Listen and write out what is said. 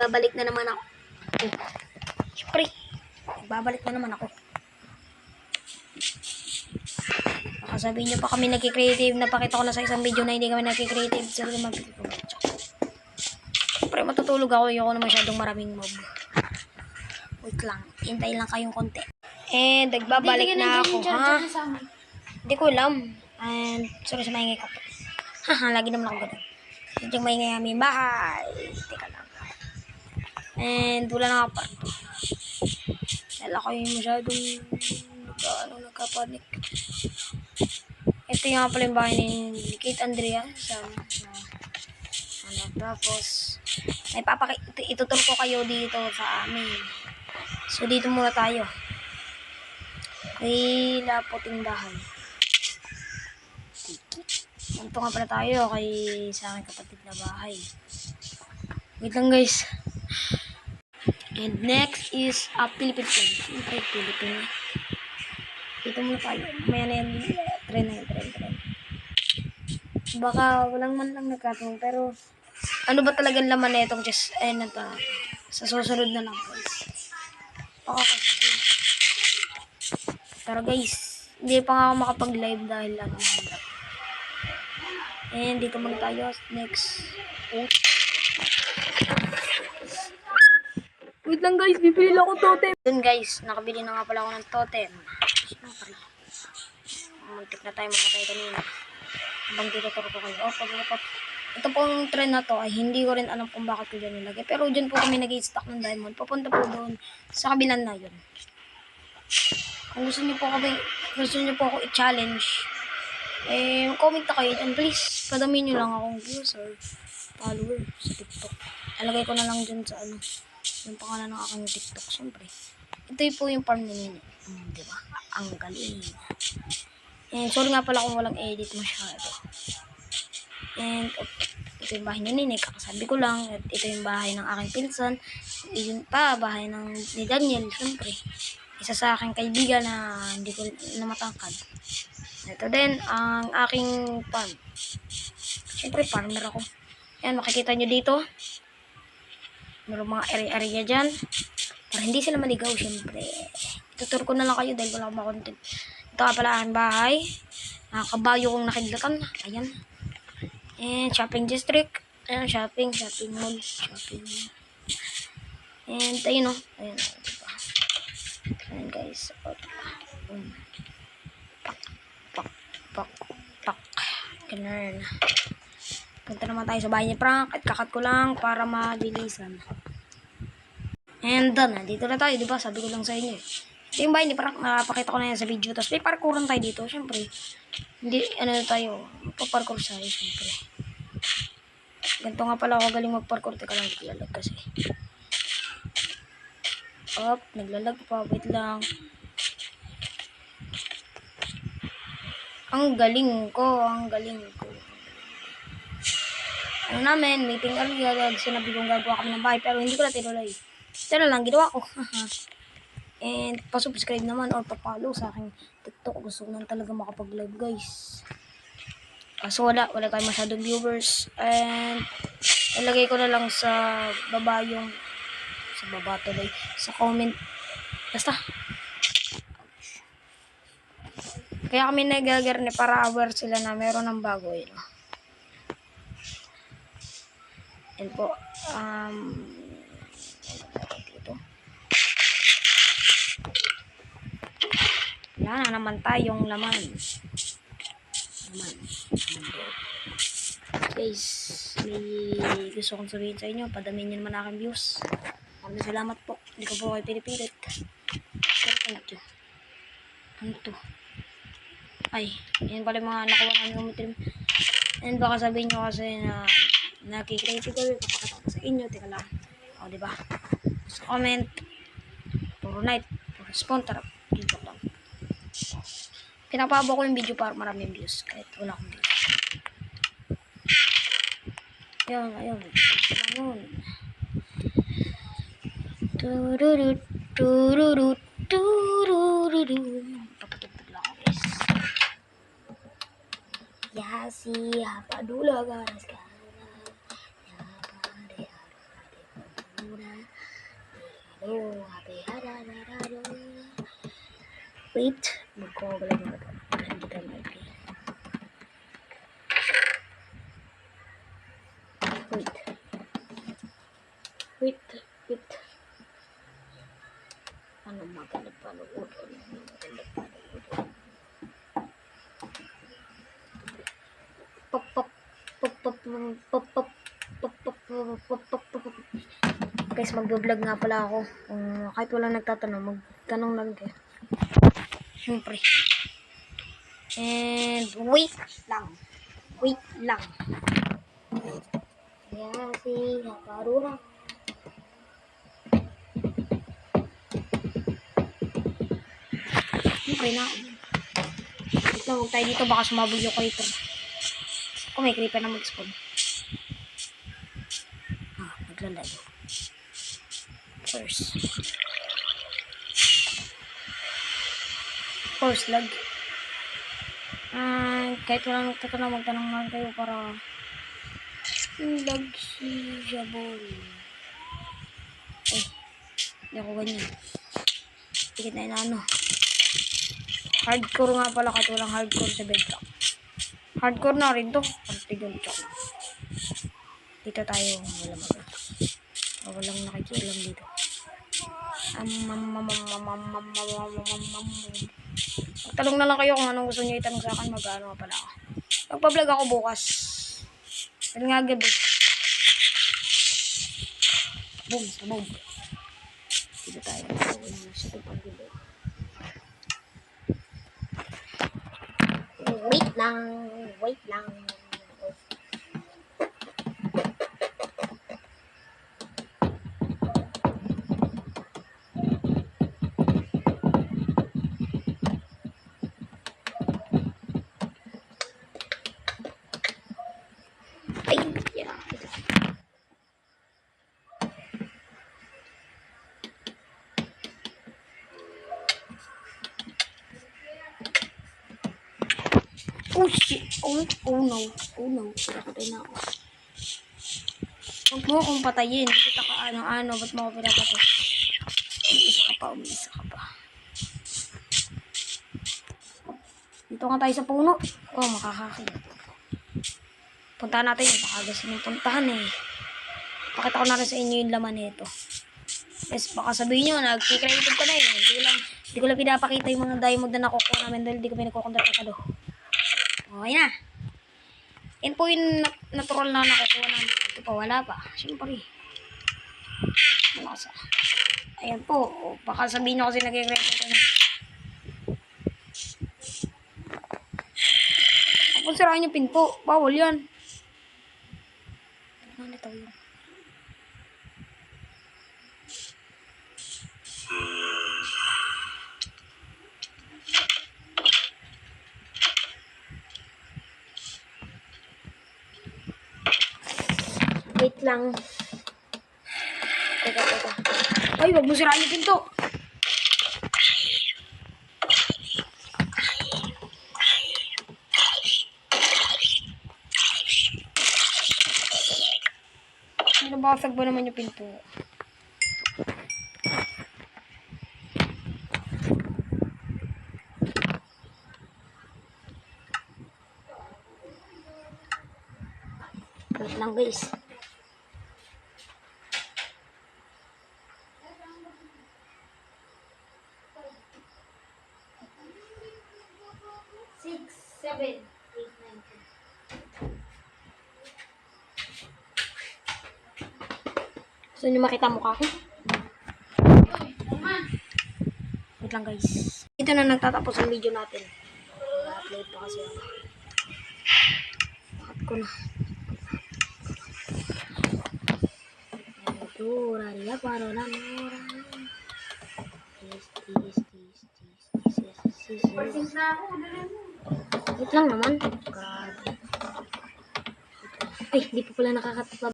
Babalik na naman ako. Siyempre, babalik na naman ako. Baka sabihin nyo pa kami nagki-creative. Napakita ko na sa isang video na hindi kami nagki-creative. Siyempre, Siyempre, matutulog ako. Ayoko na masyadong maraming mob. Wait lang. Hintayin lang kayong konti. And, nagbabalik na ako, ha? Hindi ko alam. And, sorry sa maingay ko. Haha, lagi naman ako ganun. Medyo maingay aming bahay. Teka lang. And, wala na nga pa. Dahil ako yung masyadong nagkapanik. Ito yung pala yung bahay ni Kate Andrea. Tapos, ituturo ko kayo dito sa amin. So, dito muna tayo. Kay Lapo Tindahan. Ito nga pala tayo sa aking kapatid na bahay. Wait lang guys. And next is Philippine flag. Siyempre, Philippine. Dito muna tayo. Maya na yan. Tren. Baka walang man lang nagkataon. Pero, ano ba talagang laman na itong just, sa susunod na lang guys. Pero guys, hindi pa nga ako makapag-live dahil lang ang hirap. And dito muna tayo. Next. Wait lang guys, bibili lang ako totem. Dun guys, nakabili na nga pala ako ng totem. Siyempre. Muntik na tayo mamatay kanina. Habang tututuro ko kayo. Ito pong trend na to ay hindi ko rin alam kung bakit ko dyan nilagay. Pero dyan po kami nag-i-stock ng diamond. Papunta po doon sa kabilan na yun. Kung gusto niyo po ako i-challenge, comment na kayo dyan. Please, padami nyo lang akong views or follower sa TikTok. Alagay ko na lang dyan sa yung pangalan ng aking TikTok. Siyempre, ito po yung farm ni Nini. Diba? Ang galing. And sorry nga pala kung walang edit masyado. And ito yung bahay ni Nini. Kakasabi ko lang. At ito yung bahay ng aking pinsan. Yun pa, bahay ni Daniel. Siyempre, isa sa aking kaibigan na hindi ko na matangkad. Ito din ang aking farm. Siyempre, farmer ako. Yan, makikita nyo dito. Meron mga area-area dyan. Para hindi sila maligaw, siyempre. Ituturo ko na lang kayo dahil wala akong content. Ito nga pala ang bahay. Kabayo kong nakidlatan. Ayan. And shopping district. Ayan, shopping mall. And ayun o. Ayan. Ayan guys. Pak. Ganun. Punta naman tayo sa bahay ni Frank at kakat ko lang para mabilisan. And done. Dito na tayo, diba? Sabi ko lang sa inyo. Ito yung bahay ni Frank. Napakita ko na yan sa video. Tapos may parkouran tayo dito. Siyempre. Hindi, tayo. Paparkour tayo, siyempre. Ganito nga pala ako galing magparkour. Teka lang, naglalag kasi. Naglalag pa. Wait lang. Ang galing ko. Meeting earlier, sinabi kong gagawa kami ng bahay, pero hindi ko na tinuloy. Ito na lang, ginawa ko. And, pa-subscribe naman or pa-follow sa aking TikTok. Gusto ko lang talaga makapag-live, guys. Kaso wala tayong masyadong viewers. And, ilagay ko na lang sa baba sa comment. Basta. Kaya kami nagagarne para aware sila na meron ng bago yun. And po, dito. Wala na naman tayong laman. Guys, may gusto kong sabihin sa inyo. Padamin nyo naman aking views. Maraming salamat po. Hindi ko po kayo pinipilit. Pero thank you. Ano to? Ay, yan pala mga nakuha namin umitim. And baka sabihin nyo kasi na nakikreative ko, papakita ko sa inyo. Teka lang. O, diba? Sa comment, puro night, puro spawn, tarap. Dito lang. Pinapabo ko yung video para maraming views. Kahit wala akong views. Ayun. Tururut. Papatugtog lang ako, guys. Yasi, hapadula, garas ka. Wait, magkakabalag na ito. Hindi tayo maipin. Wait. Ano maganda panood? Guys, mag-vlog nga pala ako. Kahit walang nagtatanong, magtanong lang kayo. Siyempre. And wait lang. Kaya si Hakarura. Siyempre na. Wait lang, huwag tayo dito. Baka sumabog yung creeper. Kung may creeper na mag-spawn. Naglalaro. First lag. Kahit walang nagtatanong, magtanong lang kayo para lag si Jabol. Hindi ako ganyan. Tigit na ano. Hardcore nga pala, kahit walang hardcore sa bedrock. Hardcore na rin to. Partigal chow. Dito tayo walang nakikialam dito. Magtanong na lang kayo kung anong gusto nyo itanong sa akin. Mag-ano pala ako. Magpa-vlog ako bukas. Dahil nga gabi. Boom. Dito tayo. Wait lang. Oh shit. Oh no. Pinapatay na ako. Huwag mo akong patayin. Hindi kita ka ano. Ba't mo ako pinapatay? Umiisa ka pa. Dito nga tayo sa puno. Makakakit. Puntahan natin yun. Baka gusto nyung puntahan eh. Pakita ko na rin sa inyo yung laman nito. Yes, baka sabihin nyo, nag-creative ko na eh. Hindi ko lang pinapakita yung mga diamond na nakukuha namin dahil hindi ko pinagkukontrata Okay na. Yan po yung natural na nakukuha namin. Ito pa, wala pa. Siyempre. Malasa. Ayan po. Baka sabihin nyo kasi nag-creative ko na. Kung sirahan yung pinto, bawal yan. Ano ito yun? Wait lang. Teka. Ay, wag mo sirahan yung pinto. Nabasag ba naman yung pinto? Wait lang guys. Gusto nyo makita mukha ko? Wait lang guys. Dito na nagtatapos ang video natin. I-upload pa kasi ako. Bakit ko na. Turaria para na mura. Wait lang naman. Ay, di pa pala nakakatapos.